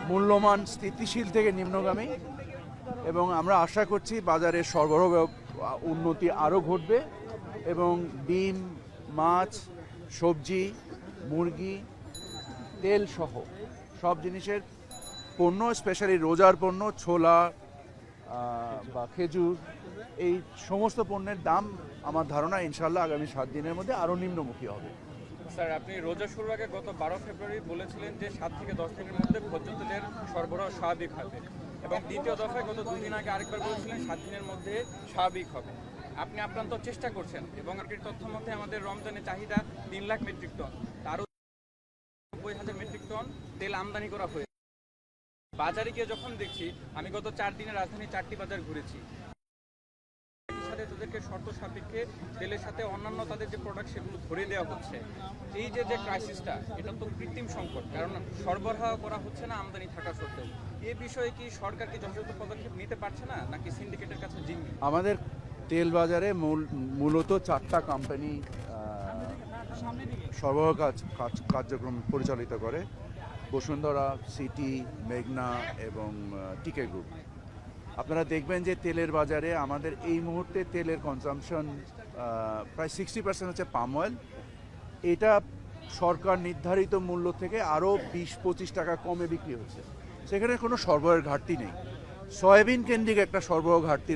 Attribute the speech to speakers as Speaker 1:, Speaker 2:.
Speaker 1: মূল্যমান স্থিতিশীল থেকে নিম্নগামী, এবং আমরা আশা করছি বাজারের সরবরাহ উন্নতি আরও ঘটবে এবং ডিম, মাছ, সবজি, মুরগি, তেল সহ সব জিনিসের পণ্য, স্পেশালি রোজার পণ্য, ছোলা বা খেজুর, এই সমস্ত পণ্যের দাম আমার ধারণা ইনশাল্লাহ আগামী 7 দিনের মধ্যে আরও নিম্নমুখী হবে।
Speaker 2: স্যার, আপনি রোজা শুরুর আগে গত 12 ফেব্রুয়ারি বলেছিলেন যে 7 থেকে 10 দিনের মধ্যে ভোজ্য তেলের সরবরাহ স্বাভাবিক হবে, এবং দ্বিতীয় দফায় গত 2 দিন আগে আরেকবার বলেছিলেন 7 দিনের মধ্যে স্বাভাবিক হবে। আপনি আপ্রান্ত চেষ্টা করছেন, এবং আজকের তথ্য মতে আমাদের রমজানের চাহিদা 3 লাখ মেট্রিক টন, তারও 90,000 মেট্রিক টন তেল আমদানি করা হয়েছে। বাজারে গিয়ে যখন দেখছি, আমি গত 4 দিনে রাজধানী 4টি বাজার ঘুরেছি, তাদেরকে শর্ত সাপেক্ষে তেলের সাথে অন্যান্য তাদের যে প্রোডাক্ট সেগুলো ধরে দেওয়া হচ্ছে। এই যে ক্রাইসিসটা, এটা তো কৃত্রিম সংকট, কারণ সরবরাহ করা হচ্ছে না আমদানি থাকা সত্ত্বেও। এ বিষয়ে কি সরকার কি যথাযথ পদক্ষেপ নিতে পারছে না, নাকি সিন্ডিকেটের কাছে জিম্মি?
Speaker 1: আমাদের তেল বাজারে মূলত 4টা কোম্পানি সরবরাহ কার্যক্রম পরিচালিত করে: বসুন্ধরা, সিটি, মেঘনা এবং টিকে গ্রুপ। আপনারা দেখবেন যে তেলের বাজারে আমাদের এই মুহূর্তে তেলের কনজাম্পশন প্রায় 60% হচ্ছে পাম অয়েল। এটা সরকার নির্ধারিত মূল্য থেকে আরও 20-25 টাকা কমে বিক্রি হচ্ছে। সেখানে কোনো সরবরাহের ঘাটতি নেই। সয়াবিন কেন্দ্রিক একটা সরবরাহ ঘাটতি